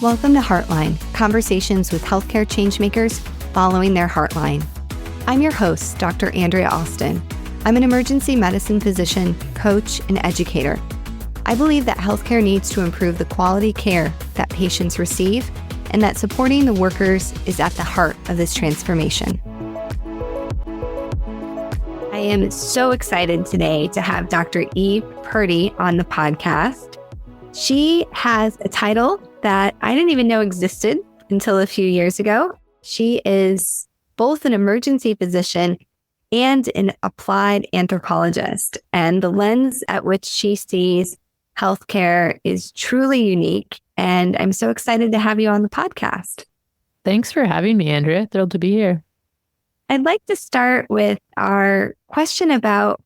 Welcome to Heartline, conversations with healthcare changemakers following their heartline. I'm your host, Dr. Andrea Austin. I'm an emergency medicine physician, coach, and educator. I believe that healthcare needs to improve the quality care that patients receive and that supporting the workers is at the heart of this transformation. I am so excited today to have Dr. Eve Purdy on the podcast. She has a title that I didn't even know existed until a few years ago. She is both an emergency physician and an applied anthropologist, and the lens at which she sees healthcare is truly unique, and I'm so excited to have you on the podcast. Thanks for having me, Andrea. Thrilled to be here. I'd like to start with our question about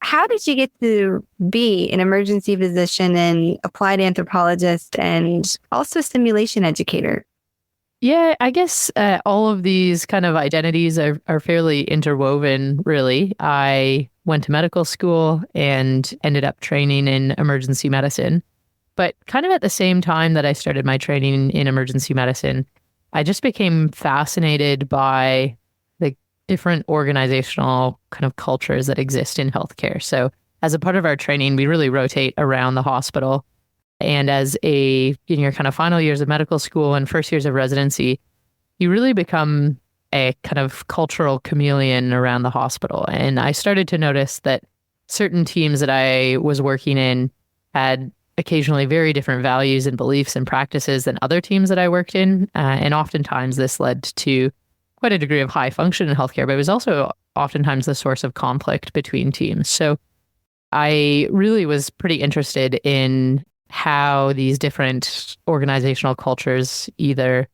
how did you get to be an emergency physician and applied anthropologist and also simulation educator? Yeah, I guess all of these kind of identities are fairly interwoven, really. I went to medical school and ended up training in emergency medicine. But kind of at the same time that I started my training in emergency medicine, I just became fascinated by the different organizational kind of cultures that exist in healthcare. So as a part of our training, we really rotate around the hospital. And in your kind of final years of medical school and first years of residency, you really become a kind of cultural chameleon around the hospital. And I started to notice that certain teams that I was working in had occasionally very different values and beliefs and practices than other teams that I worked in. And oftentimes this led to quite a degree of high function in healthcare, but it was also oftentimes the source of conflict between teams. So I really was pretty interested in how these different organizational cultures either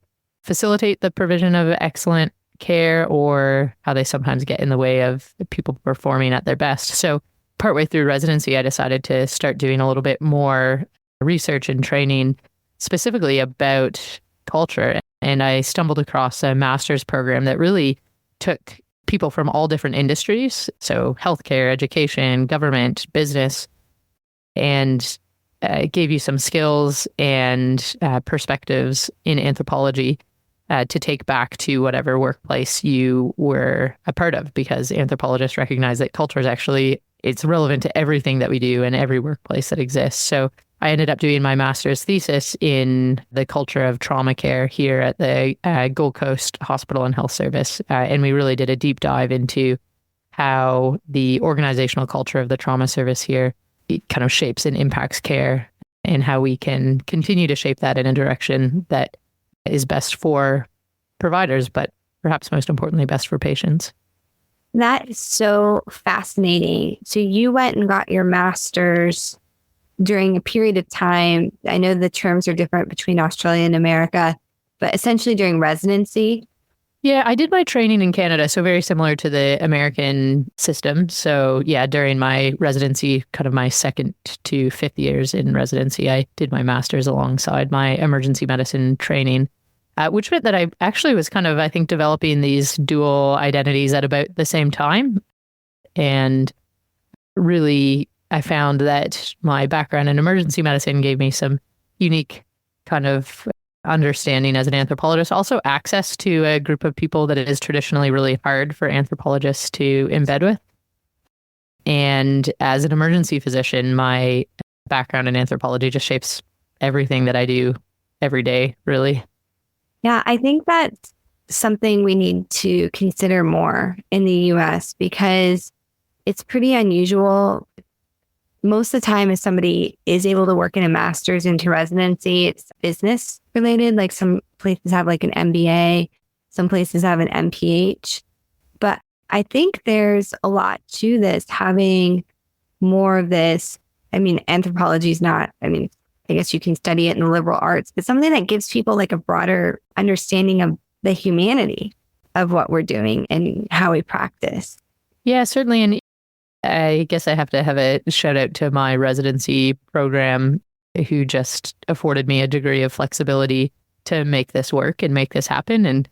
facilitate the provision of excellent care or how they sometimes get in the way of people performing at their best. So partway through residency, I decided to start doing a little bit more research and training specifically about culture. And I stumbled across a master's program that really took people from all different industries, so healthcare, education, government, business, and it gave you some skills and perspectives in anthropology to take back to whatever workplace you were a part of, because anthropologists recognize that culture is actually, it's relevant to everything that we do in every workplace that exists. So I ended up doing my master's thesis in the culture of trauma care here at the Gold Coast Hospital and Health Service. And we really did a deep dive into how the organizational culture of the trauma service here, it kind of shapes and impacts care, and how we can continue to shape that in a direction that is best for providers, but perhaps most importantly, best for patients. That is so fascinating. So you went and got your master's during a period of time. I know the terms are different between Australia and America, but essentially during residency. Yeah, I did my training in Canada, so very similar to the American system. So yeah, during my residency, kind of my second to fifth years in residency, I did my master's alongside my emergency medicine training, which meant that I actually was kind of, I think, developing these dual identities at about the same time. And really, I found that my background in emergency medicine gave me some unique kind of understanding as an anthropologist, also access to a group of people that it is traditionally really hard for anthropologists to embed with. And as an emergency physician, my background in anthropology just shapes everything that I do every day, really. Yeah, I think that's something we need to consider more in the US because it's pretty unusual. Most of the time, if somebody is able to work in a master's into residency, it's business related. Like some places have like an MBA, some places have an MPH. But I think there's a lot to this, having more of this. I mean, anthropology is not, I guess you can study it in the liberal arts, but something that gives people like a broader understanding of the humanity of what we're doing and how we practice. Yeah, certainly. And I guess I have to have a shout out to my residency program, who just afforded me a degree of flexibility to make this work and make this happen. And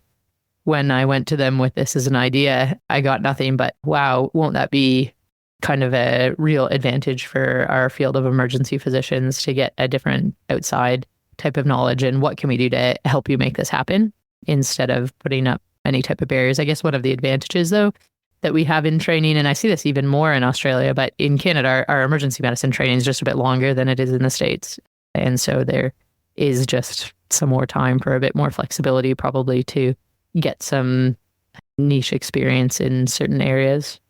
when I went to them with this as an idea, I got nothing but, wow, won't that be kind of a real advantage for our field of emergency physicians to get a different outside type of knowledge and what can we do to help you make this happen instead of putting up any type of barriers. I guess one of the advantages, though, that we have in training, and I see this even more in Australia, but in Canada, our emergency medicine training is just a bit longer than it is in the States. And so there is just some more time for a bit more flexibility, probably to get some niche experience in certain areas.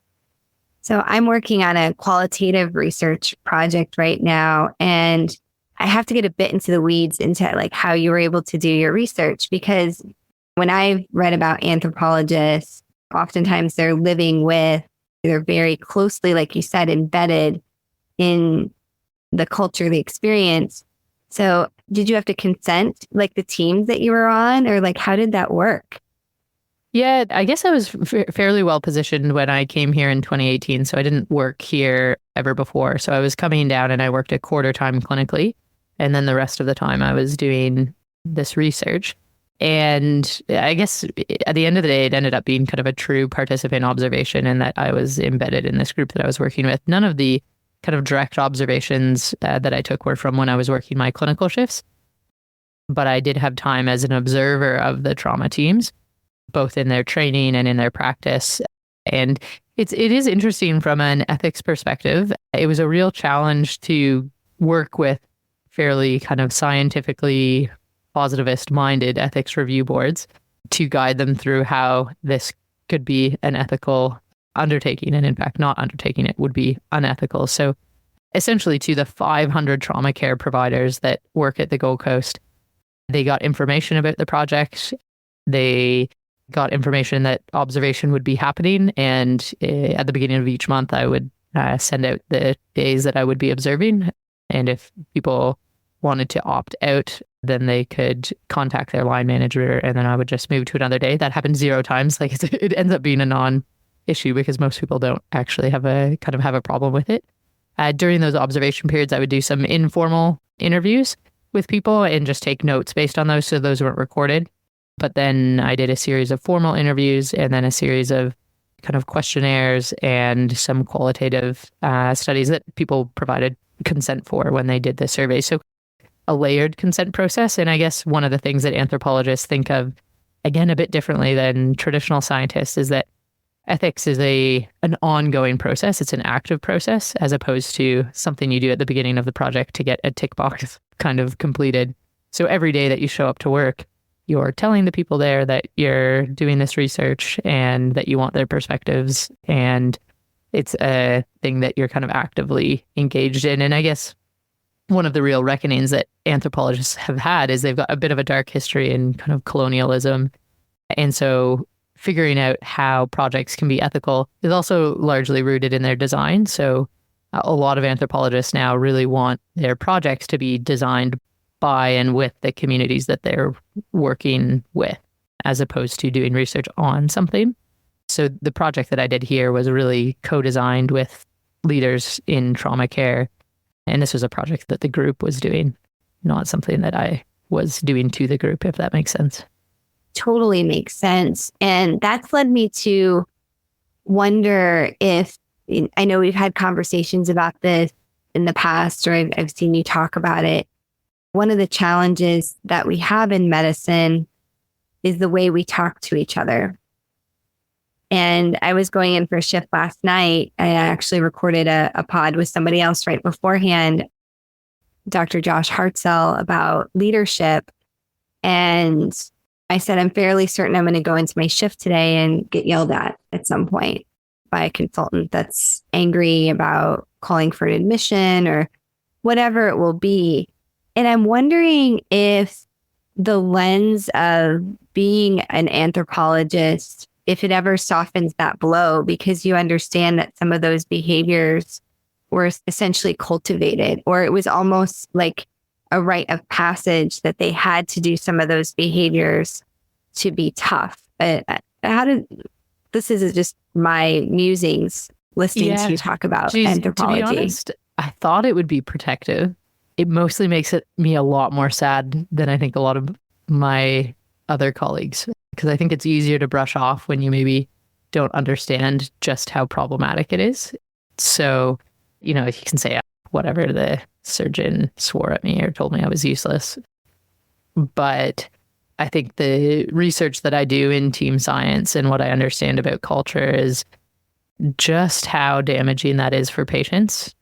So I'm working on a qualitative research project right now, and I have to get a bit into the weeds into like how you were able to do your research, because when I've read about anthropologists, oftentimes they're living with, they're very closely, like you said, embedded in the culture, the experience. So did you have to consent, like the teams that you were on, or like how did that work? Yeah, I guess I was fairly well positioned when I came here in 2018. So I didn't work here ever before. So I was coming down and I worked a quarter time clinically. And then the rest of the time I was doing this research. And I guess at the end of the day, it ended up being kind of a true participant observation in that I was embedded in this group that I was working with. None of the kind of direct observations that I took were from when I was working my clinical shifts. But I did have time as an observer of the trauma teams, both in their training and in their practice. And it is interesting from an ethics perspective. It was a real challenge to work with fairly kind of scientifically positivist-minded ethics review boards to guide them through how this could be an ethical undertaking. And in fact, not undertaking it would be unethical. So essentially to the 500 trauma care providers that work at the Gold Coast, they got information about the project. They got information that observation would be happening. And at the beginning of each month, I would send out the days that I would be observing. And if people wanted to opt out, then they could contact their line manager and then I would just move to another day. That happened 0 times. Like it ends up being a non-issue because most people don't actually have a problem with it. During those observation periods, I would do some informal interviews with people and just take notes based on those. So those weren't recorded. But then I did a series of formal interviews and then a series of kind of questionnaires and some qualitative studies that people provided consent for when they did the survey. So a layered consent process. And I guess one of the things that anthropologists think of, again, a bit differently than traditional scientists, is that ethics is an ongoing process. It's an active process as opposed to something you do at the beginning of the project to get a tick box kind of completed. So every day that you show up to work, you're telling the people there that you're doing this research and that you want their perspectives. And it's a thing that you're kind of actively engaged in. And I guess one of the real reckonings that anthropologists have had is they've got a bit of a dark history in kind of colonialism. And so figuring out how projects can be ethical is also largely rooted in their design. So a lot of anthropologists now really want their projects to be designed by and with the communities that they're working with, as opposed to doing research on something. So the project that I did here was really co-designed with leaders in trauma care. And this was a project that the group was doing, not something that I was doing to the group, if that makes sense. Totally makes sense. And that's led me to wonder if, I know we've had conversations about this in the past, or I've seen you talk about it. One of the challenges that we have in medicine is the way we talk to each other. And I was going in for a shift last night. I actually recorded a pod with somebody else right beforehand, Dr. Josh Hartzell, about leadership. And I said, I'm fairly certain I'm going to go into my shift today and get yelled at some point by a consultant that's angry about calling for an admission or whatever it will be. And I'm wondering if the lens of being an anthropologist, if it ever softens that blow, because you understand that some of those behaviors were essentially cultivated, or it was almost like a rite of passage that they had to do some of those behaviors to be tough. This is just my musings listening to you talk about anthropology. To be honest, I thought it would be protective. It mostly makes me a lot more sad than I think a lot of my other colleagues, because I think it's easier to brush off when you maybe don't understand just how problematic it is. So, you can say whatever, the surgeon swore at me or told me I was useless. But I think the research that I do in team science and what I understand about culture is just how damaging that is for patients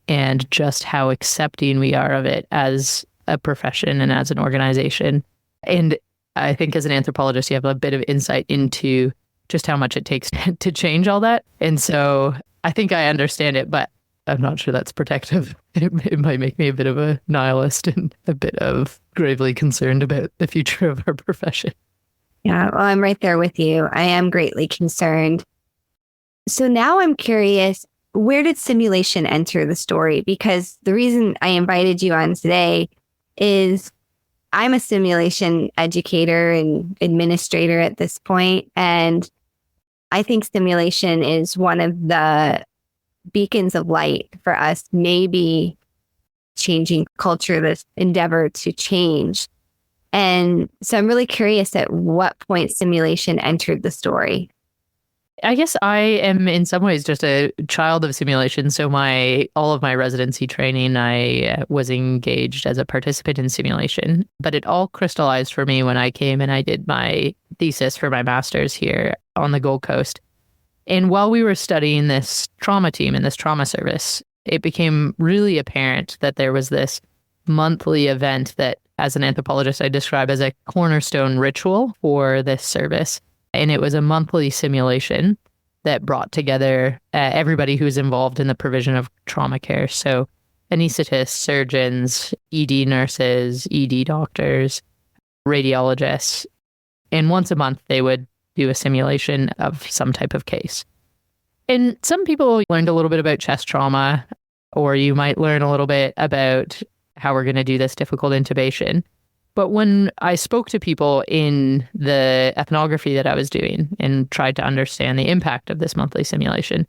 and just how accepting we are of it as a profession and as an organization. And I think as an anthropologist, you have a bit of insight into just how much it takes to change all that. And so I think I understand it, but I'm not sure that's protective. It might make me a bit of a nihilist and a bit of gravely concerned about the future of our profession. Yeah, well, I'm right there with you. I am greatly concerned. So now I'm curious, where did simulation enter the story? Because the reason I invited you on today is I'm a simulation educator and administrator at this point, and I think simulation is one of the beacons of light for us, maybe changing culture, this endeavor to change. And so I'm really curious at what point simulation entered the story. I guess I am in some ways just a child of simulation. So all of my residency training, I was engaged as a participant in simulation, but it all crystallized for me when I came and I did my thesis for my master's here on the Gold Coast. And while we were studying this trauma team and this trauma service, it became really apparent that there was this monthly event that, as an anthropologist, I describe as a cornerstone ritual for this service. And it was a monthly simulation that brought together everybody who's involved in the provision of trauma care. So anesthetists, surgeons, ED nurses, ED doctors, radiologists. And once a month, they would do a simulation of some type of case. And some people learned a little bit about chest trauma, or you might learn a little bit about how we're going to do this difficult intubation. But when I spoke to people in the ethnography that I was doing and tried to understand the impact of this monthly simulation,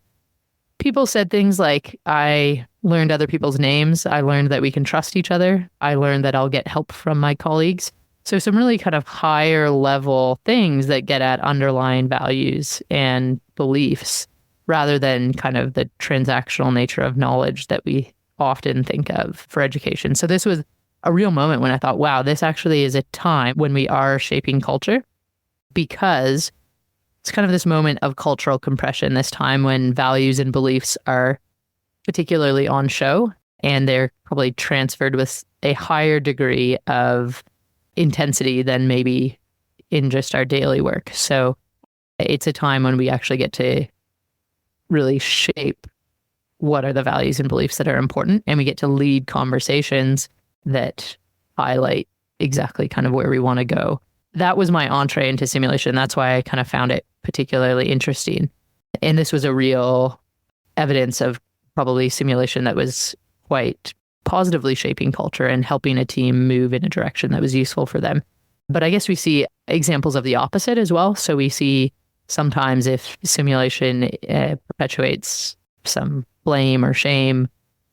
people said things like, I learned other people's names. I learned that we can trust each other. I learned that I'll get help from my colleagues. So some really kind of higher level things that get at underlying values and beliefs rather than kind of the transactional nature of knowledge that we often think of for education. So this was a real moment when I thought, wow, this actually is a time when we are shaping culture, because it's kind of this moment of cultural compression, this time when values and beliefs are particularly on show, and they're probably transferred with a higher degree of intensity than maybe in just our daily work. So it's a time when we actually get to really shape what are the values and beliefs that are important, and we get to lead conversations that highlight exactly kind of where we want to go. That was my entree into simulation. That's why I kind of found it particularly interesting. And this was a real evidence of probably simulation that was quite positively shaping culture and helping a team move in a direction that was useful for them. But I guess we see examples of the opposite as well. So we see sometimes if simulation perpetuates some blame or shame,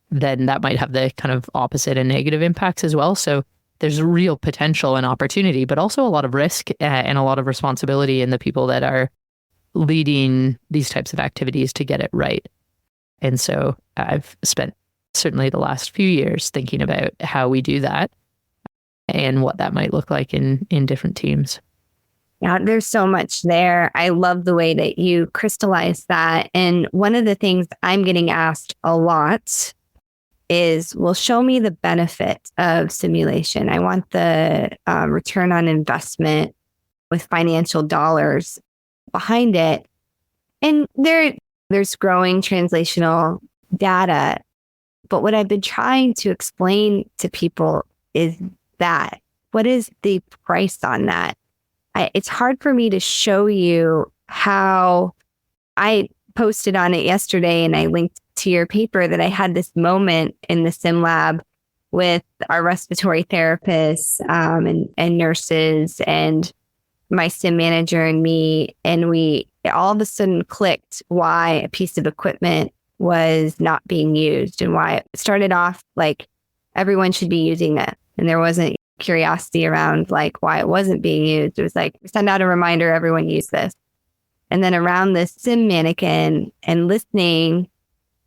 then that might have the kind of opposite and negative impacts as well. So there's real potential and opportunity, but also a lot of risk and a lot of responsibility in the people that are leading these types of activities to get it right. And so I've spent certainly the last few years thinking about how we do that and what that might look like in different teams. Yeah, there's so much there. I love the way that you crystallize that. And one of the things I'm getting asked a lot is, well, show me the benefit of simulation. I want the return on investment with financial dollars behind it. And there's growing translational data. But what I've been trying to explain to people is that what is the price on that? It's hard for me to show you how. I posted on it yesterday and I linked to your paper that I had this moment in the sim lab with our respiratory therapists and nurses and my sim manager and me. And we all of a sudden clicked why a piece of equipment was not being used and why it started off like everyone should be using it. And there wasn't curiosity around like why it wasn't being used. It was like, send out a reminder, everyone use this. And then around this sim mannequin and listening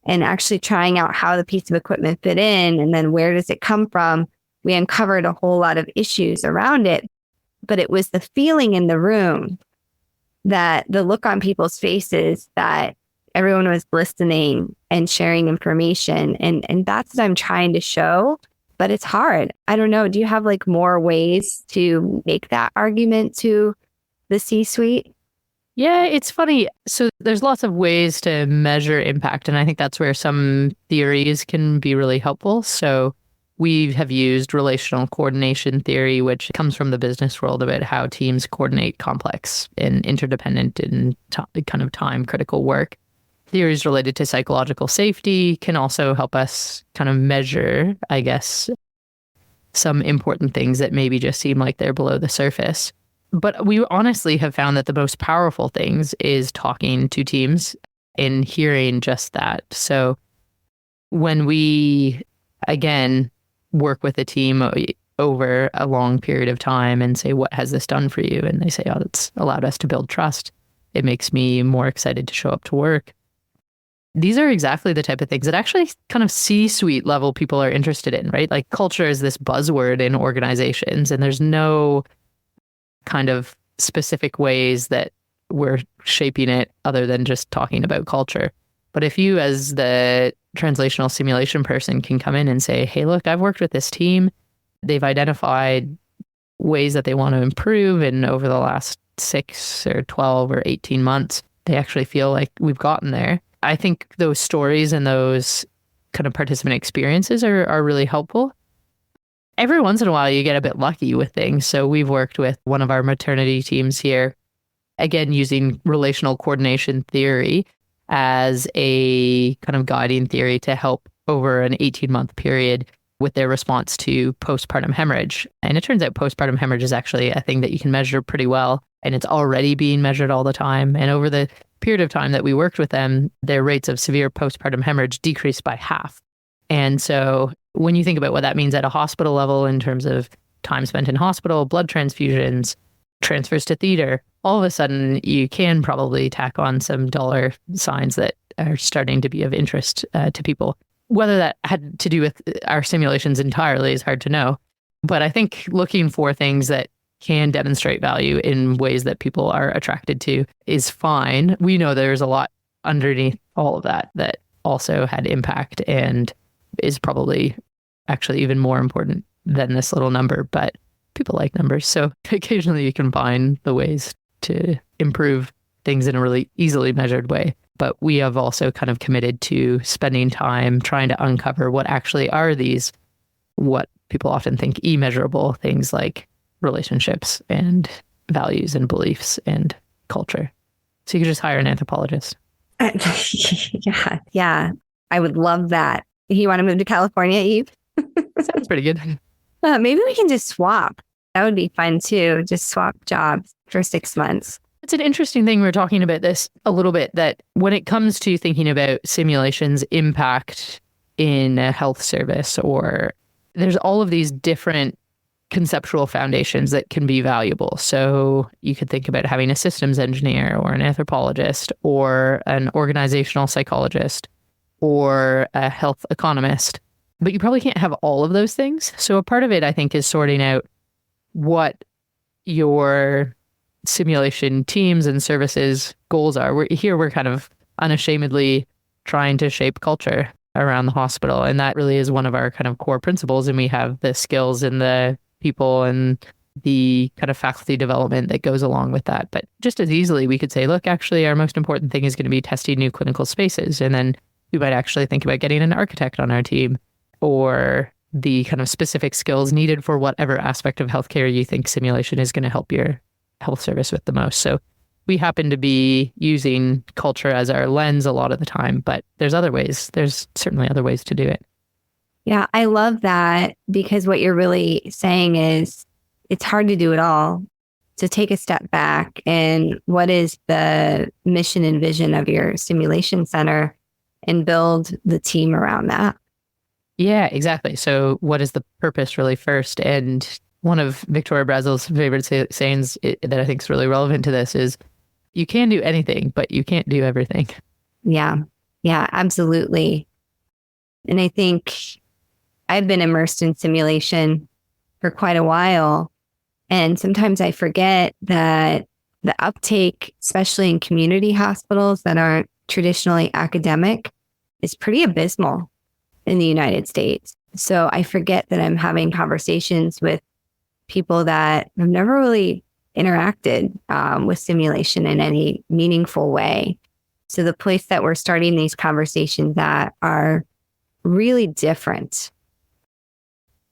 and actually trying out how the piece of equipment fit in and then where does it come from, we uncovered a whole lot of issues around it. But it was the feeling in the room, that the look on people's faces, that everyone was listening and sharing information. And that's what I'm trying to show, but it's hard. I don't know. Do you have like more ways to make that argument to the C-suite? Yeah, it's funny. So there's lots of ways to measure impact, and I think that's where some theories can be really helpful. So we have used relational coordination theory, which comes from the business world, about how teams coordinate complex and interdependent and kind of time critical work. Theories related to psychological safety can also help us kind of measure, I guess, some important things that maybe just seem like they're below the surface. But we honestly have found that the most powerful things is talking to teams and hearing just that. So when we, again, work with a team over a long period of time and say, what has this done for you? And they say, oh, it's allowed us to build trust. It makes me more excited to show up to work. These are exactly the type of things that actually kind of C-suite level people are interested in, right? Like culture is this buzzword in organizations, and there's no kind of specific ways that we're shaping it other than just talking about culture. But if you, as the translational simulation person, can come in and say, hey, look, I've worked with this team. They've identified ways that they want to improve. And over the last 6 or 12 or 18 months, they actually feel like we've gotten there. I think those stories and those kind of participant experiences are really helpful. Every once in a while, you get a bit lucky with things. So we've worked with one of our maternity teams here, again, using relational coordination theory as a kind of guiding theory to help over an 18-month period with their response to postpartum hemorrhage. And it turns out postpartum hemorrhage is actually a thing that you can measure pretty well, and it's already being measured all the time. And over the period of time that we worked with them, their rates of severe postpartum hemorrhage decreased by half. And so when you think about what that means at a hospital level in terms of time spent in hospital, blood transfusions, transfers to theater, all of a sudden you can probably tack on some dollar signs that are starting to be of interest to people. Whether that had to do with our simulations entirely is hard to know. But I think looking for things that can demonstrate value in ways that people are attracted to is fine. We know there's a lot underneath all of that that also had impact and is probably actually even more important than this little number, but people like numbers. So occasionally you can find the ways to improve things in a really easily measured way. But we have also kind of committed to spending time trying to uncover what actually are these, what people often think immeasurable things like relationships and values and beliefs and culture. So you could just hire an anthropologist. Yeah. I would love that. You want to move to California, Eve? Sounds pretty good. Maybe we can just swap. That would be fun too. Just swap jobs for 6 months. It's an interesting thing. We're talking about this a little bit, that when it comes to thinking about simulations impact in a health service, or there's all of these different conceptual foundations that can be valuable. So you could think about having a systems engineer or an anthropologist or an organizational psychologist or a health economist, but you probably can't have all of those things. So a part of it, I think, is sorting out what your simulation teams and services goals are. We're kind of unashamedly trying to shape culture around the hospital. And that really is one of our kind of core principles. And we have the skills and the people and the kind of faculty development that goes along with that. But just as easily, we could say, look, actually, our most important thing is going to be testing new clinical spaces. And then we might actually think about getting an architect on our team, or the kind of specific skills needed for whatever aspect of healthcare you think simulation is going to help your health service with the most. So we happen to be using culture as our lens a lot of the time, but there's other ways. There's certainly other ways to do it. Yeah, I love that, because what you're really saying is it's hard to do it all. To take a step back, and what is the mission and vision of your simulation center, and build the team around that. Yeah, exactly. So what is the purpose really first? And one of Victoria Brazel's favorite sayings that I think is really relevant to this is, you can do anything, but you can't do everything. Yeah, absolutely. And I think I've been immersed in simulation for quite a while. And sometimes I forget that the uptake, especially in community hospitals that aren't traditionally academic, is pretty abysmal in the United States. So I forget that I'm having conversations with people that have never really interacted with simulation in any meaningful way. So the place that we're starting these conversations at are really different.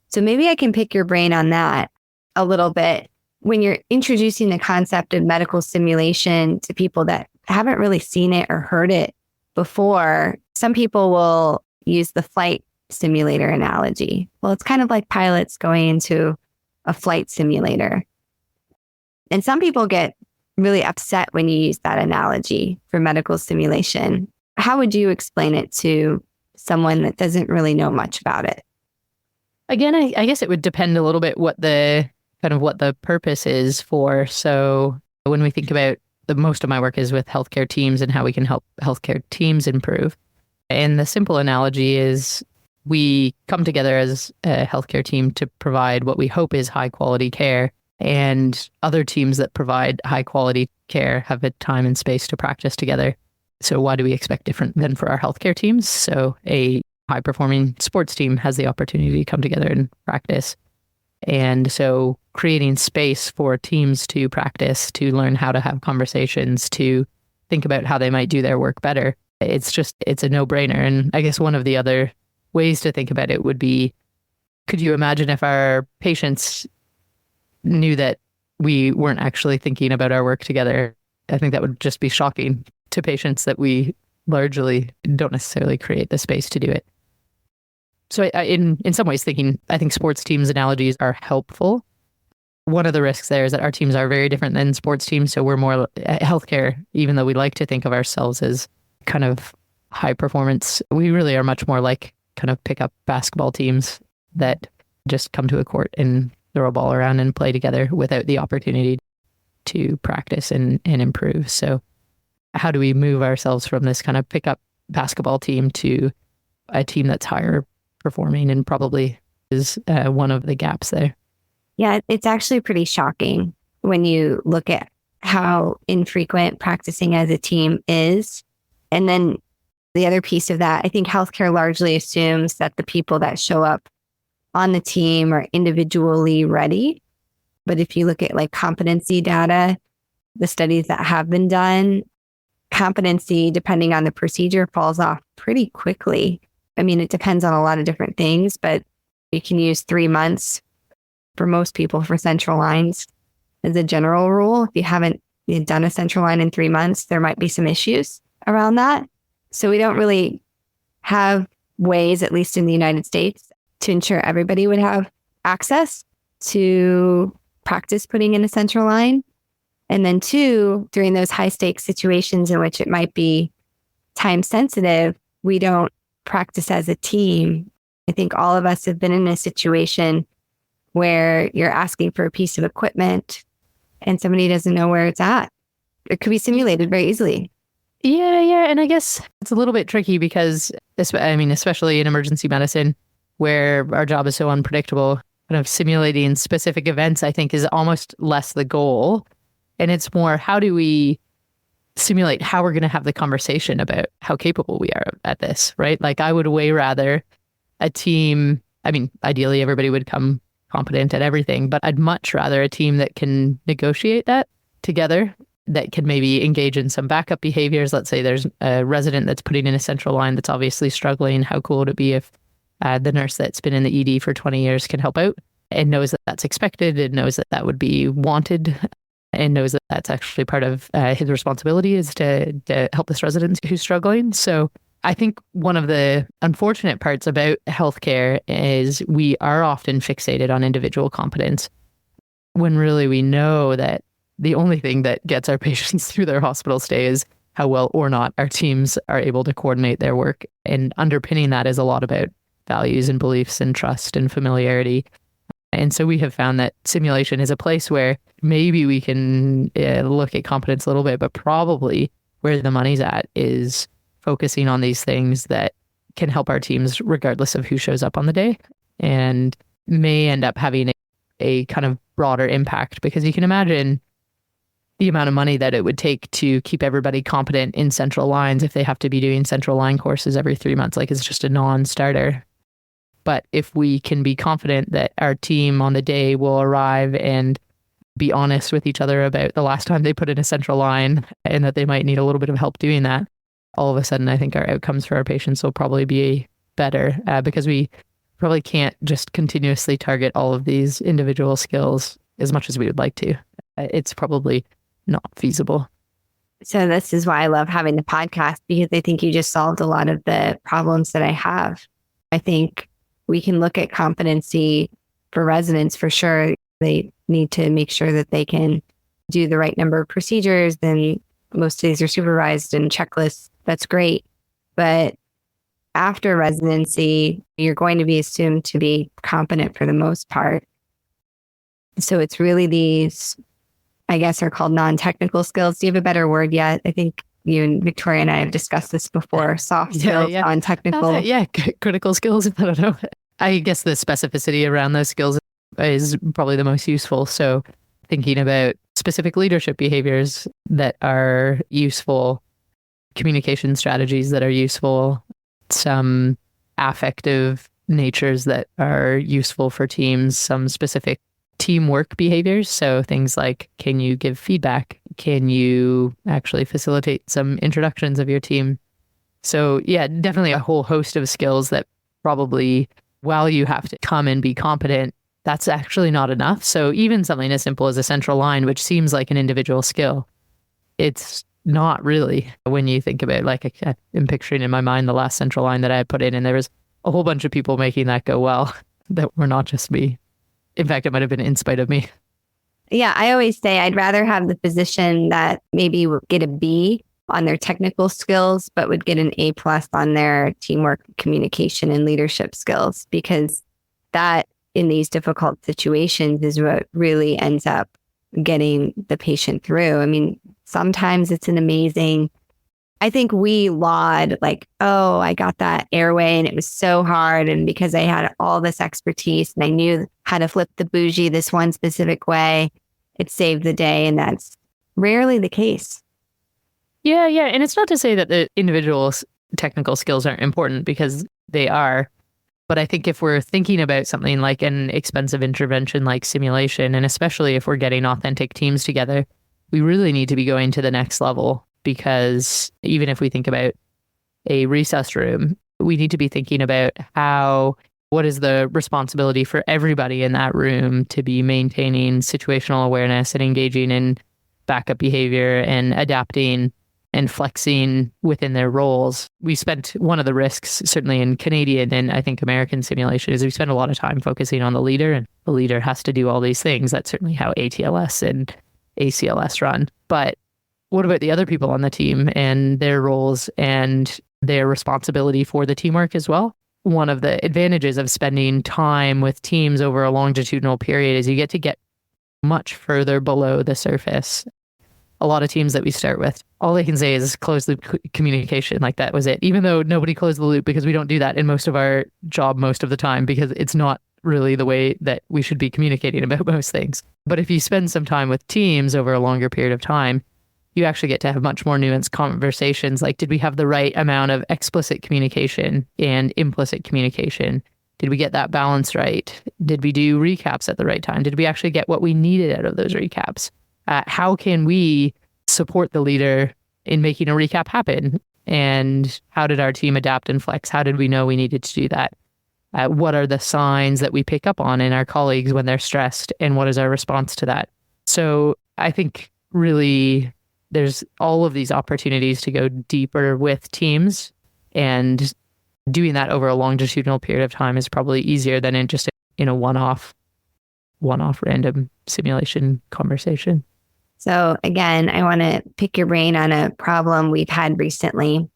So maybe I can pick your brain on that a little bit. When you're introducing the concept of medical simulation to people that haven't really seen it or heard it before, some people will use the flight simulator analogy. Well, it's kind of like pilots going into a flight simulator. And some people get really upset when you use that analogy for medical simulation. How would you explain it to someone that doesn't really know much about it? Again, I guess it would depend a little bit what the purpose is for. So when we think about most of my work is with healthcare teams and how we can help healthcare teams improve. And the simple analogy is we come together as a healthcare team to provide what we hope is high quality care, and other teams that provide high quality care have a time and space to practice together. So why do we expect different than for our healthcare teams? So a high performing sports team has the opportunity to come together and practice. And so creating space for teams to practice, to learn how to have conversations, to think about how they might do their work better. It's a no-brainer. And I guess one of the other ways to think about it would be, could you imagine if our patients knew that we weren't actually thinking about our work together? I think that would just be shocking to patients that we largely don't necessarily create the space to do it. So in some ways I think sports teams analogies are helpful. One of the risks there is that our teams are very different than sports teams. So we're more healthcare, even though we like to think of ourselves as kind of high performance. We really are much more like kind of pick up basketball teams that just come to a court and throw a ball around and play together without the opportunity to practice and improve. So how do we move ourselves from this kind of pick up basketball team to a team that's higher performing, and probably is one of the gaps there? Yeah, it's actually pretty shocking when you look at how infrequent practicing as a team is. And then the other piece of that, I think healthcare largely assumes that the people that show up on the team are individually ready. But if you look at like competency data, the studies that have been done, competency, depending on the procedure, falls off pretty quickly. I mean, it depends on a lot of different things, but you can use 3 months for most people for central lines as a general rule. If you haven't done a central line in 3 months, there might be some issues around that. So we don't really have ways, at least in the United States, to ensure everybody would have access to practice putting in a central line. And then 2, during those high stakes situations in which it might be time sensitive, we don't practice as a team. I think all of us have been in a situation where you're asking for a piece of equipment and somebody doesn't know where it's at. It could be simulated very easily. Yeah. And I guess it's a little bit tricky because, especially in emergency medicine, where our job is so unpredictable, kind of simulating specific events, I think, is almost less the goal. And it's more, how do we simulate how we're going to have the conversation about how capable we are at this, right? Like, I would way rather a team, ideally everybody would come competent at everything, but I'd much rather a team that can negotiate that together, that can maybe engage in some backup behaviors. Let's say there's a resident that's putting in a central line that's obviously struggling. How cool would it be if the nurse that's been in the ED for 20 years can help out and knows that that's expected and knows that that would be wanted and knows that that's actually part of his responsibility is to help this resident who's struggling. So I think one of the unfortunate parts about healthcare is we are often fixated on individual competence when really we know that the only thing that gets our patients through their hospital stay is how well or not our teams are able to coordinate their work. And underpinning that is a lot about values and beliefs and trust and familiarity. And so we have found that simulation is a place where maybe we can look at competence a little bit, but probably where the money's at is focusing on these things that can help our teams regardless of who shows up on the day, and may end up having a kind of broader impact, because you can imagine the amount of money that it would take to keep everybody competent in central lines if they have to be doing central line courses every 3 months. Like, it's just a non-starter. But if we can be confident that our team on the day will arrive and be honest with each other about the last time they put in a central line and that they might need a little bit of help doing that, all of a sudden I think our outcomes for our patients will probably be better, because we probably can't just continuously target all of these individual skills as much as we would like to. It's probably not feasible. So this is why I love having the podcast, because I think you just solved a lot of the problems that I have. I think we can look at competency for residents for sure. They need to make sure that they can do the right number of procedures. Then most of these are supervised and checklists. That's great. But after residency, you're going to be assumed to be competent for the most part. So it's really these, I guess, are called non-technical skills. Do you have a better word yet? I think you and Victoria and I have discussed this before. Soft skills, non-technical. Critical skills. I don't know. I guess the specificity around those skills is probably the most useful. So thinking about specific leadership behaviors that are useful, communication strategies that are useful, some affective natures that are useful for teams, some specific teamwork behaviors. So things like, can you give feedback? Can you actually facilitate some introductions of your team? So yeah, definitely a whole host of skills that probably, while you have to come and be competent, that's actually not enough. So even something as simple as a central line, which seems like an individual skill, it's not really when you think about, like, I'm picturing in my mind the last central line that I had put in, and there was a whole bunch of people making that go well that were not just me. In fact, it might have been in spite of me. Yeah, I always say I'd rather have the physician that maybe would get a B on their technical skills, but would get an A+ on their teamwork, communication, and leadership skills, because that in these difficult situations is what really ends up getting the patient through. I mean, sometimes it's an amazing, I think we laud like, oh, I got that airway and it was so hard. And because I had all this expertise and I knew how to flip the bougie this one specific way, it saved the day. And that's rarely the case. Yeah. And it's not to say that the individual technical skills aren't important, because they are. But I think if we're thinking about something like an expensive intervention like simulation, and especially if we're getting authentic teams together, we really need to be going to the next level. Because even if we think about a resus room, we need to be thinking about what is the responsibility for everybody in that room to be maintaining situational awareness and engaging in backup behavior and adapting and flexing within their roles. We spent, one of the risks, certainly in Canadian and I think American simulation, is we spend a lot of time focusing on the leader, and the leader has to do all these things. That's certainly how ATLS and ACLS run. But what about the other people on the team and their roles and their responsibility for the teamwork as well? One of the advantages of spending time with teams over a longitudinal period is you get much further below the surface. A lot of teams that we start with, all they can say is closed loop communication, like that was it. Even though nobody closed the loop, because we don't do that in most of our job most of the time, because it's not really the way that we should be communicating about most things. But if you spend some time with teams over a longer period of time, you actually get to have much more nuanced conversations. Like, did we have the right amount of explicit communication and implicit communication? Did we get that balance right? Did we do recaps at the right time? Did we actually get what we needed out of those recaps? How can we support the leader in making a recap happen? And how did our team adapt and flex? How did we know we needed to do that? What are the signs that we pick up on in our colleagues when they're stressed? And what is our response to that? So I think really there's all of these opportunities to go deeper with teams, and doing that over a longitudinal period of time is probably easier than in a one-off random simulation conversation. So again, I want to pick your brain on a problem we've had recently.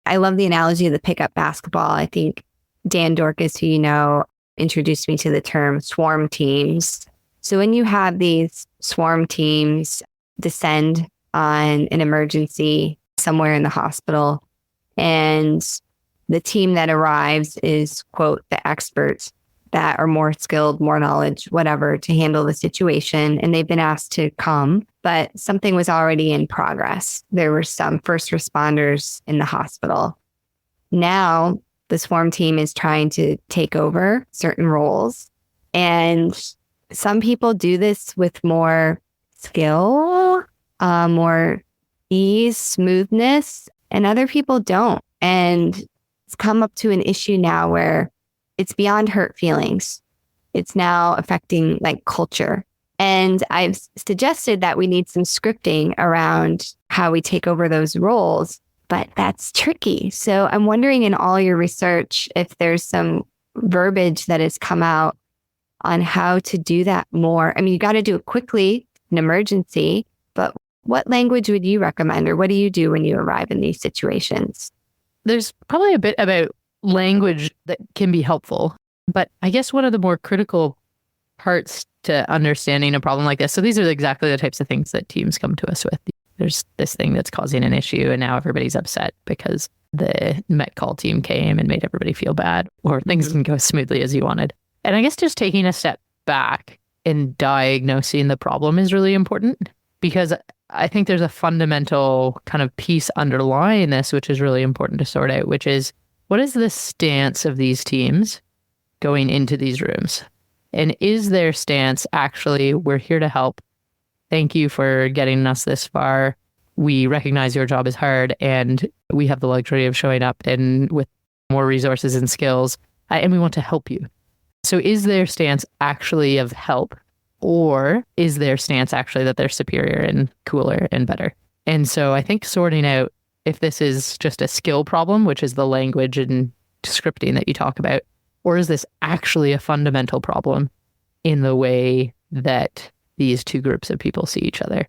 I love the analogy of the pickup basketball. I think Dan Dorcas, who you know, introduced me to the term swarm teams. So when you have these swarm teams descend on an emergency somewhere in the hospital, and the team that arrives is, quote, the experts, that are more skilled, more knowledge, whatever, to handle the situation. And they've been asked to come, but something was already in progress. There were some first responders in the hospital. Now the swarm team is trying to take over certain roles. And some people do this with more skill, more ease, smoothness, and other people don't. And it's come up to an issue now where it's beyond hurt feelings. It's now affecting like culture. And I've suggested that we need some scripting around how we take over those roles, but that's tricky. So I'm wondering in all your research if there's some verbiage that has come out on how to do that more. I mean, you got to do it quickly, an emergency, but what language would you recommend, or what do you do when you arrive in these situations? There's probably a bit about language that can be helpful, but I guess one of the more critical parts to understanding a problem like this, so these are exactly the types of things that teams come to us with. There's this thing that's causing an issue and now everybody's upset because the Met call team came and made everybody feel bad, or things didn't go as smoothly as you wanted. And I guess just taking a step back and diagnosing the problem is really important, because I think there's a fundamental kind of piece underlying this, which is really important to sort out, which is, what is the stance of these teams going into these rooms? And is their stance actually, we're here to help. Thank you for getting us this far. We recognize your job is hard and we have the luxury of showing up and with more resources and skills, and we want to help you. So is their stance actually of help, or is their stance actually that they're superior and cooler and better? And so I think sorting out if this is just a skill problem, which is the language and scripting that you talk about, or is this actually a fundamental problem in the way that these two groups of people see each other?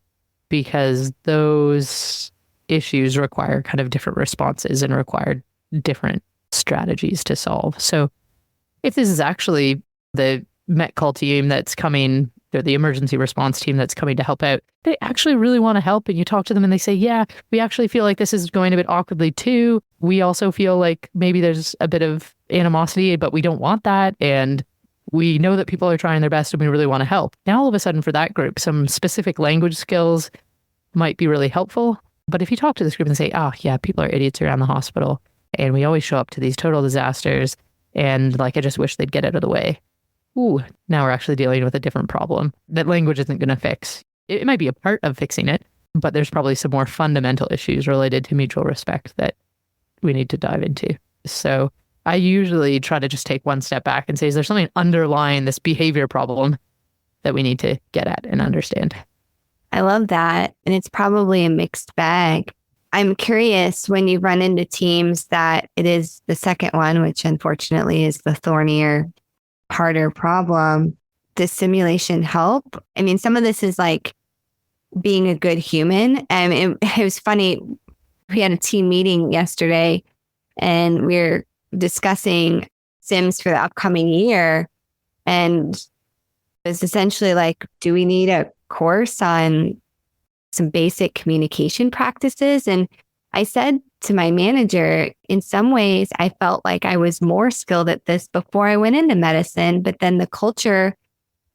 Because those issues require kind of different responses and require different strategies to solve. So if this is actually the Met call team that's coming, or the emergency response team that's coming to help out, they actually really want to help, and you talk to them and they say, yeah, we actually feel like this is going a bit awkwardly too. We also feel like maybe there's a bit of animosity, but we don't want that. And we know that people are trying their best and we really want to help. Now, all of a sudden for that group, some specific language skills might be really helpful. But if you talk to this group and say, oh yeah, people are idiots around the hospital and we always show up to these total disasters and like, I just wish they'd get out of the way. Ooh, now we're actually dealing with a different problem that language isn't going to fix. It might be a part of fixing it, but there's probably some more fundamental issues related to mutual respect that we need to dive into. So I usually try to just take one step back and say, is there something underlying this behavior problem that we need to get at and understand? I love that. And it's probably a mixed bag. I'm curious, when you run into teams that it is the second one, which unfortunately is the thornier, harder problem, does simulation help? I mean, some of this is like being a good human. And it was funny. We had a team meeting yesterday and we're discussing sims for the upcoming year. And it's essentially like, do we need a course on some basic communication practices? And I said to my manager, in some ways, I felt like I was more skilled at this before I went into medicine, but then the culture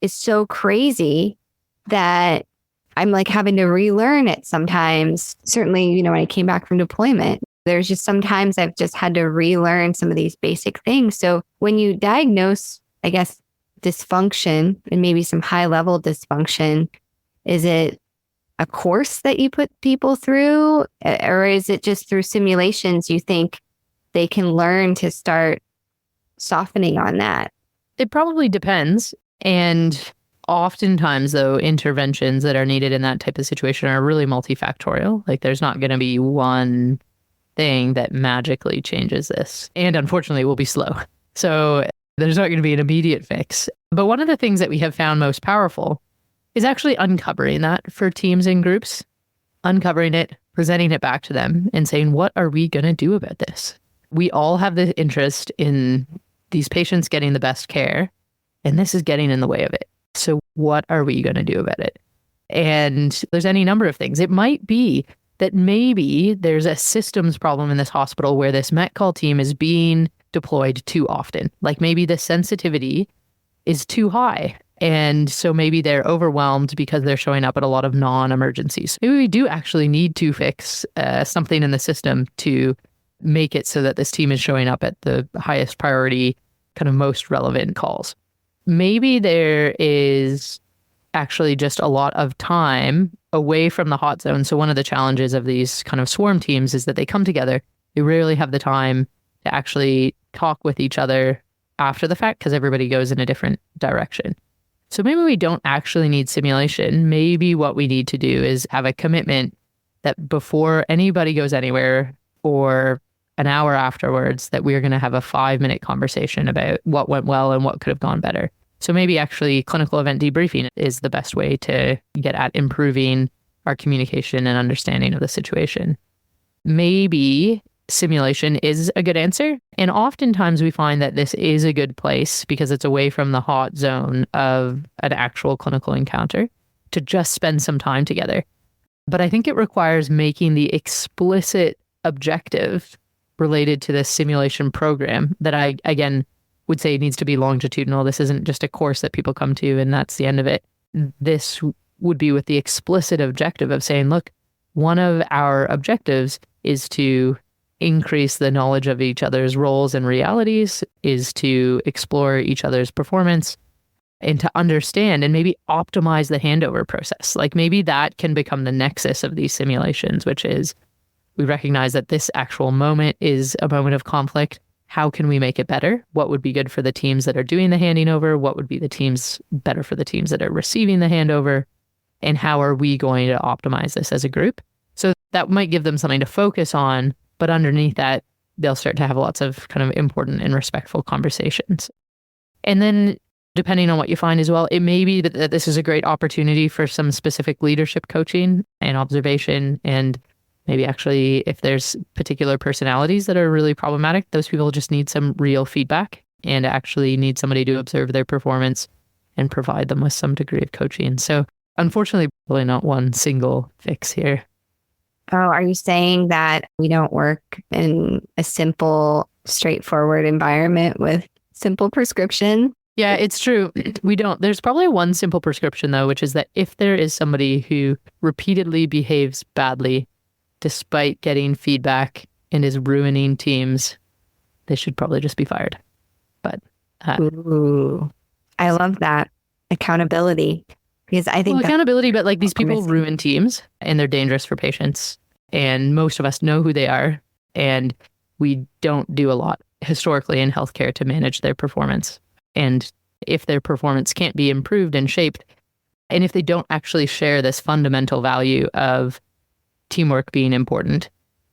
is so crazy that I'm like having to relearn it sometimes. Certainly, you know, when I came back from deployment, there's just sometimes I've just had to relearn some of these basic things. So when you diagnose, I guess, dysfunction and maybe some high level dysfunction, is it a course that you put people through, or is it just through simulations you think they can learn to start softening on that? It probably depends. And oftentimes, though, interventions that are needed in that type of situation are really multifactorial. Like there's not going to be one thing that magically changes this. And unfortunately, it will be slow. So there's not going to be an immediate fix. But one of the things that we have found most powerful is actually uncovering that for teams and groups, uncovering it, presenting it back to them and saying, what are we going to do about this? We all have the interest in these patients getting the best care, and this is getting in the way of it. So what are we going to do about it? And there's any number of things. It might be that maybe there's a systems problem in this hospital where this Met call team is being deployed too often. Like maybe the sensitivity is too high. And so maybe they're overwhelmed because they're showing up at a lot of non-emergencies. Maybe we do actually need to fix something in the system to make it so that this team is showing up at the highest priority, kind of most relevant calls. Maybe there is actually just a lot of time away from the hot zone. So one of the challenges of these kind of swarm teams is that they come together. They rarely have the time to actually talk with each other after the fact because everybody goes in a different direction. So maybe we don't actually need simulation. Maybe what we need to do is have a commitment that before anybody goes anywhere or an hour afterwards, that we're going to have a 5-minute conversation about what went well and what could have gone better. So maybe actually clinical event debriefing is the best way to get at improving our communication and understanding of the situation. Maybe simulation is a good answer. And oftentimes we find that this is a good place because it's away from the hot zone of an actual clinical encounter to just spend some time together. But I think it requires making the explicit objective related to this simulation program that I, again, would say needs to be longitudinal. This isn't just a course that people come to and that's the end of it. This would be with the explicit objective of saying, look, one of our objectives is to increase the knowledge of each other's roles and realities, is to explore each other's performance and to understand and maybe optimize the handover process. Like maybe that can become the nexus of these simulations, which is we recognize that this actual moment is a moment of conflict. How can we make it better? What would be good for the teams that are doing the handing over? What would be the teams better for the teams that are receiving the handover? And how are we going to optimize this as a group? So that might give them something to focus on, but underneath that, they'll start to have lots of kind of important and respectful conversations. And then depending on what you find as well, it may be that this is a great opportunity for some specific leadership coaching and observation. And maybe actually if there's particular personalities that are really problematic, those people just need some real feedback and actually need somebody to observe their performance and provide them with some degree of coaching. So unfortunately, really not one single fix here. Oh, are you saying that we don't work in a simple, straightforward environment with simple prescription? Yeah, it's true. We don't. There's probably one simple prescription, though, which is that if there is somebody who repeatedly behaves badly, despite getting feedback and is ruining teams, they should probably just be fired. But Ooh, I love that. Accountability. Because I think accountability, but like these people ruin teams and they're dangerous for patients. And most of us know who they are. And we don't do a lot historically in healthcare to manage their performance. And if their performance can't be improved and shaped, and if they don't actually share this fundamental value of teamwork being important,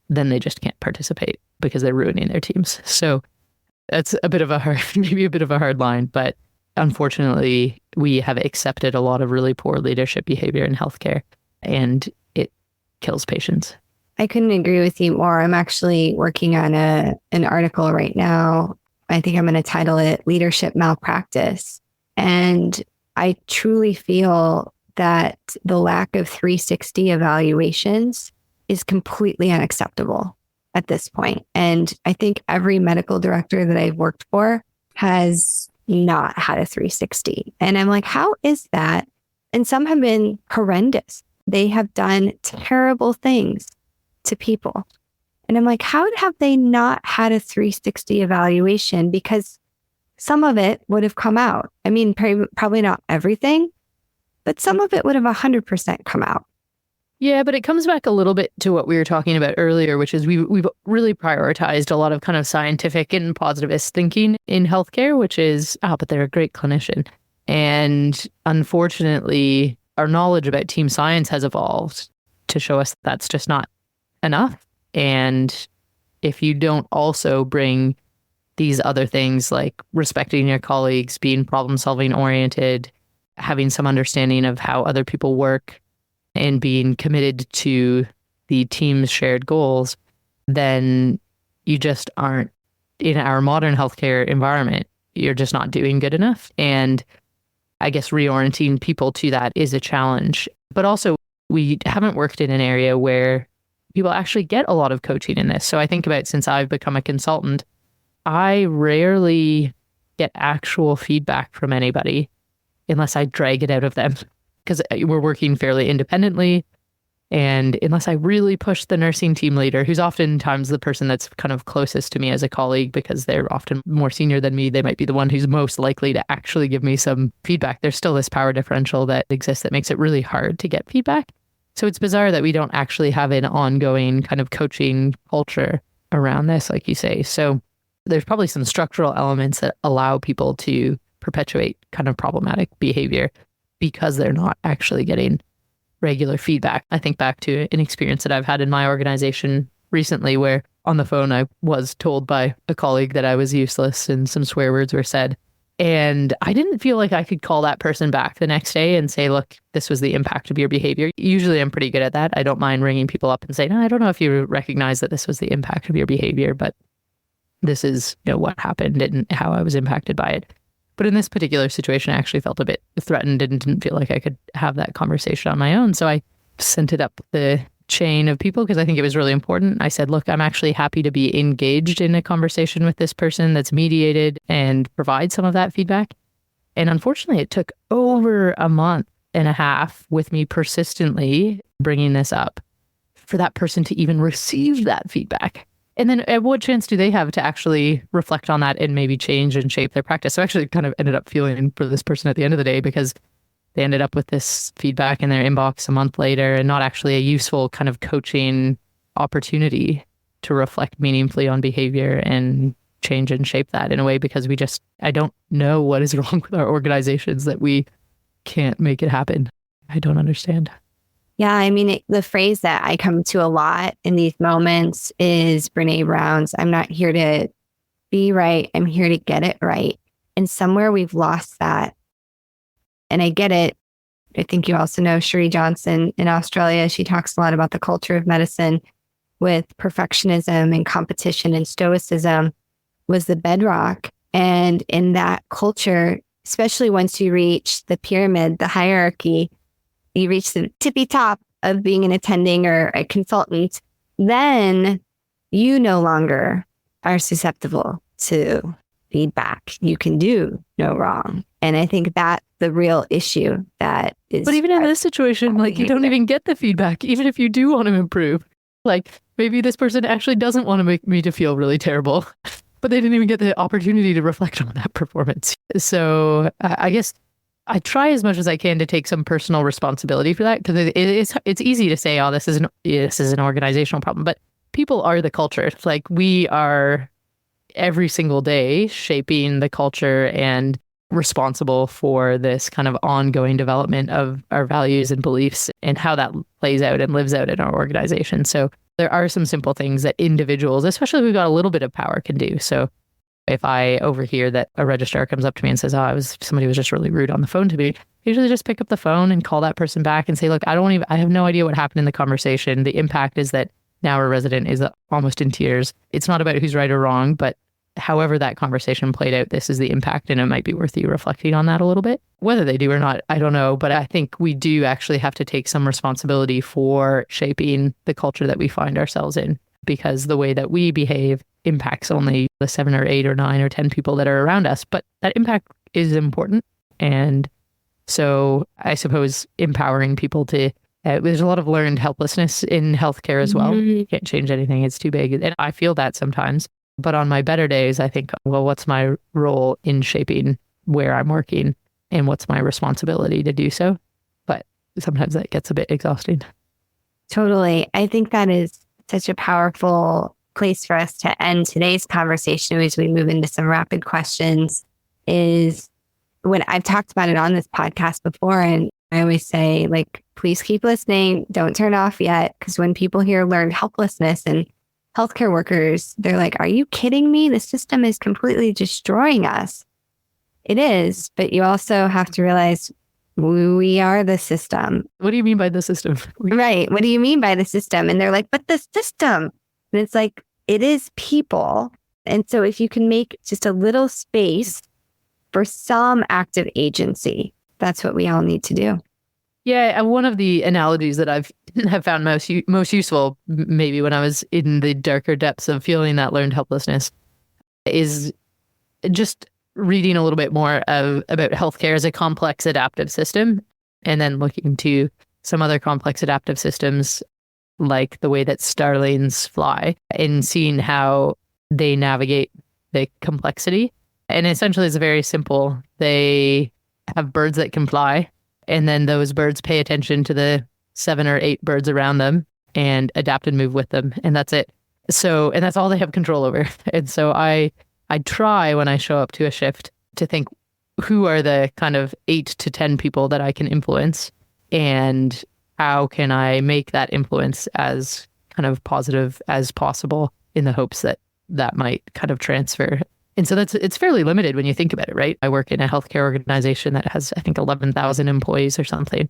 then they just can't participate because they're ruining their teams. So that's maybe a bit of a hard line, but unfortunately, we have accepted a lot of really poor leadership behavior in healthcare, and it kills patients. I couldn't agree with you more. I'm actually working on an article right now. I think I'm going to title it Leadership Malpractice. And I truly feel that the lack of 360 evaluations is completely unacceptable at this point. And I think every medical director that I've worked for has not had a 360. And I'm like, how is that? And some have been horrendous. They have done terrible things to people. And I'm like, how have they not had a 360 evaluation? Because some of it would have come out. I mean, probably not everything, but some of it would have 100% come out. Yeah, but it comes back a little bit to what we were talking about earlier, which is we've really prioritized a lot of kind of scientific and positivist thinking in healthcare, which is, but they're a great clinician. And unfortunately, our knowledge about team science has evolved to show us that's just not enough. And if you don't also bring these other things like respecting your colleagues, being problem-solving oriented, having some understanding of how other people work, and being committed to the team's shared goals, then you just aren't, in our modern healthcare environment, you're just not doing good enough. And I guess reorienting people to that is a challenge. But also, we haven't worked in an area where people actually get a lot of coaching in this. So I think about since I've become a consultant, I rarely get actual feedback from anybody unless I drag it out of them, because we're working fairly independently. And unless I really push the nursing team leader, who's oftentimes the person that's kind of closest to me as a colleague, because they're often more senior than me, they might be the one who's most likely to actually give me some feedback. There's still this power differential that exists that makes it really hard to get feedback. So it's bizarre that we don't actually have an ongoing kind of coaching culture around this, like you say. So there's probably some structural elements that allow people to perpetuate kind of problematic behavior because they're not actually getting regular feedback. I think back to an experience that I've had in my organization recently where on the phone I was told by a colleague that I was useless and some swear words were said. And I didn't feel like I could call that person back the next day and say, look, this was the impact of your behavior. Usually I'm pretty good at that. I don't mind ringing people up and saying, no, I don't know if you recognize that this was the impact of your behavior, but this is, what happened and how I was impacted by it. But in this particular situation, I actually felt a bit threatened and didn't feel like I could have that conversation on my own. So I sent it up the chain of people because I think it was really important. I said, look, I'm actually happy to be engaged in a conversation with this person that's mediated and provide some of that feedback. And unfortunately, it took over a month and a half with me persistently bringing this up for that person to even receive that feedback. And then what chance do they have to actually reflect on that and maybe change and shape their practice? So I actually kind of ended up feeling for this person at the end of the day because they ended up with this feedback in their inbox a month later and not actually a useful kind of coaching opportunity to reflect meaningfully on behavior and change and shape that in a way because I don't know what is wrong with our organizations that we can't make it happen. I don't understand. Yeah, I mean, the phrase that I come to a lot in these moments is Brene Brown's, I'm not here to be right, I'm here to get it right. And somewhere we've lost that. And I get it. I think you also know Sheree Johnson in Australia. She talks a lot about the culture of medicine with perfectionism and competition, and stoicism was the bedrock. And in that culture, especially once you reach the pyramid, the hierarchy, you reach the tippy top of being an attending or a consultant, then you no longer are susceptible to feedback. You can do no wrong. And I think that's the real issue that is. But even in this situation, like you don't even get the feedback, even if you do want to improve. Like maybe this person actually doesn't want to make me to feel really terrible, but they didn't even get the opportunity to reflect on that performance. So I guess I try as much as I can to take some personal responsibility for that because it's easy to say, oh, this is an organizational problem, but people are the culture. It's like we are every single day shaping the culture and responsible for this kind of ongoing development of our values and beliefs and how that plays out and lives out in our organization. So there are some simple things that individuals, especially if we've got a little bit of power, can do. So if I overhear that a registrar comes up to me and says, somebody was just really rude on the phone to me, I usually just pick up the phone and call that person back and say, look, I have no idea what happened in the conversation. The impact is that now our resident is almost in tears. It's not about who's right or wrong, but however that conversation played out, this is the impact, and it might be worth you reflecting on that a little bit. Whether they do or not, I don't know, but I think we do actually have to take some responsibility for shaping the culture that we find ourselves in, because the way that we behave impacts only the 7 or 8 or 9 or 10 people that are around us, but that impact is important. And so I suppose empowering people to, there's a lot of learned helplessness in healthcare as well. You can't change anything, it's too big. And I feel that sometimes. But on my better days, I think, well, what's my role in shaping where I'm working and what's my responsibility to do so? But sometimes that gets a bit exhausting. Totally. I think that is such a powerful place for us to end today's conversation as we move into some rapid questions. Is when I've talked about it on this podcast before, and I always say, like, please keep listening. Don't turn off yet. Because when people hear learned helplessness and healthcare workers, they're like, are you kidding me? The system is completely destroying us. It is, but you also have to realize we are the system. What do you mean by the system? Right. What do you mean by the system? And they're like, but the system. And it's like, it is people. And so if you can make just a little space for some active agency, that's what we all need to do. Yeah, one of the analogies that I've found most useful, maybe when I was in the darker depths of feeling that learned helplessness, is just reading a little bit more about healthcare as a complex adaptive system, and then looking to some other complex adaptive systems like the way that starlings fly and seeing how they navigate the complexity. And essentially it's very simple. They have birds that can fly, and then those birds pay attention to the 7 or 8 birds around them and adapt and move with them. And that's it. So, and that's all they have control over. And so I try when I show up to a shift to think, who are the kind of 8 to 10 people that I can influence, and how can I make that influence as kind of positive as possible, in the hopes that that might kind of transfer. And so it's fairly limited when you think about it, right? I work in a healthcare organization that has, I think, 11,000 employees or something.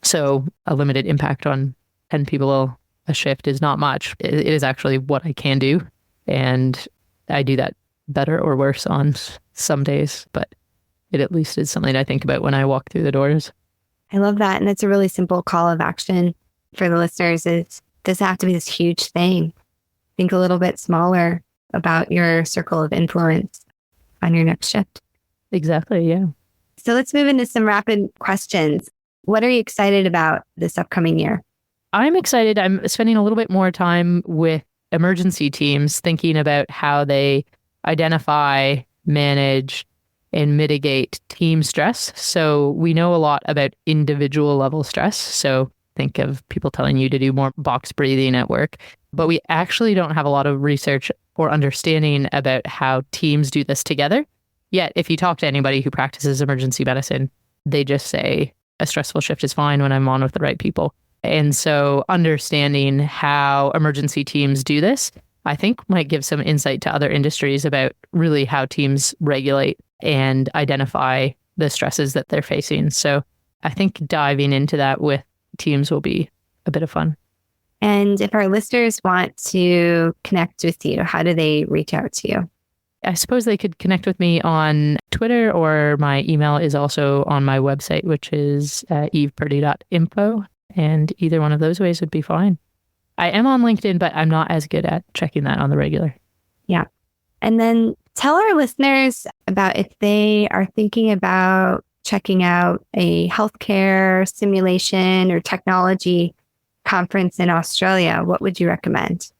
So a limited impact on 10 people a shift is not much. It is actually what I can do. And I do that better or worse on some days, but it at least is something I think about when I walk through the doors. I love that. And it's a really simple call of action for the listeners. It doesn't have to be this huge thing. Think a little bit smaller about your circle of influence on your next shift. Exactly, yeah. So let's move into some rapid questions. What are you excited about this upcoming year? I'm excited. I'm spending a little bit more time with emergency teams, thinking about how they identify, manage, and mitigate team stress. So we know a lot about individual level stress. So think of people telling you to do more box breathing at work. But we actually don't have a lot of research or understanding about how teams do this together. Yet, if you talk to anybody who practices emergency medicine, they just say a stressful shift is fine when I'm on with the right people. And so understanding how emergency teams do this, I think might give some insight to other industries about really how teams regulate and identify the stresses that they're facing. So I think diving into that with teams will be a bit of fun. And if our listeners want to connect with you, how do they reach out to you? I suppose they could connect with me on Twitter, or my email is also on my website, which is evepurdy.info. And either one of those ways would be fine. I am on LinkedIn, but I'm not as good at checking that on the regular. Yeah. And then tell our listeners about if they are thinking about checking out a healthcare simulation or technology conference in Australia, what would you recommend?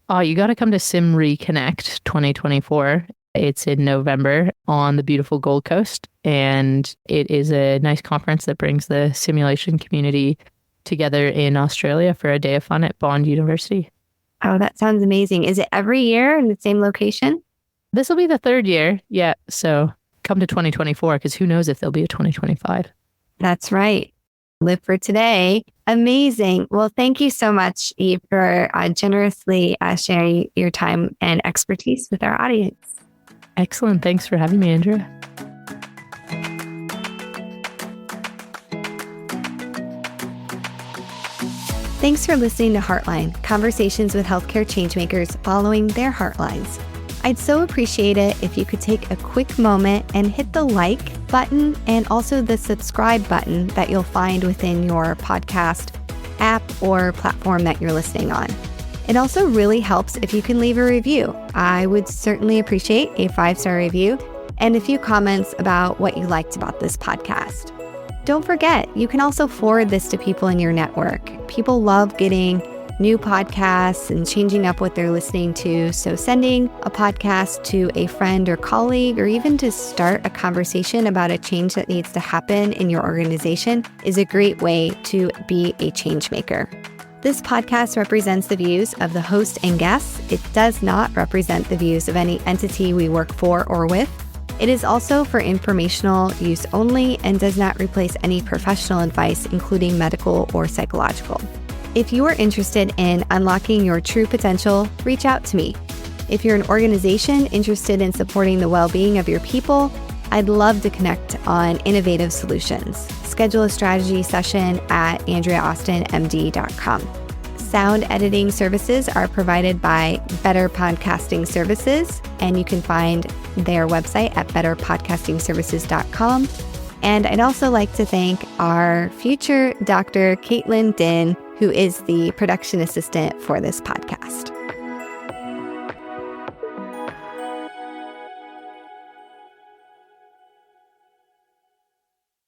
Oh, you got to come to Sim Reconnect 2024. It's in November on the beautiful Gold Coast. And it is a nice conference that brings the simulation community together in Australia for a day of fun at Bond University. Oh, that sounds amazing. Is it every year in the same location? This will be the 3rd year. Yeah. So come to 2024, because who knows if there'll be a 2025. That's right. Live for today. Amazing. Well, thank you so much, Eve, for generously sharing your time and expertise with our audience. Excellent. Thanks for having me, Andrea. Thanks for listening to Heartline, conversations with healthcare changemakers following their heartlines. I'd so appreciate it if you could take a quick moment and hit the like button and also the subscribe button that you'll find within your podcast app or platform that you're listening on. It also really helps if you can leave a review. I would certainly appreciate a 5-star review and a few comments about what you liked about this podcast. Don't forget, you can also forward this to people in your network. People love getting new podcasts and changing up what they're listening to. So sending a podcast to a friend or colleague, or even to start a conversation about a change that needs to happen in your organization, is a great way to be a change maker. This podcast represents the views of the host and guests. It does not represent the views of any entity we work for or with. It is also for informational use only and does not replace any professional advice, including medical or psychological. If you are interested in unlocking your true potential, reach out to me. If you're an organization interested in supporting the well-being of your people, I'd love to connect on innovative solutions. Schedule a strategy session at andreaaustinmd.com. Sound editing services are provided by Better Podcasting Services, and you can find their website at betterpodcastingservices.com. And I'd also like to thank our future Dr. Caitlin Din, who is the production assistant for this podcast.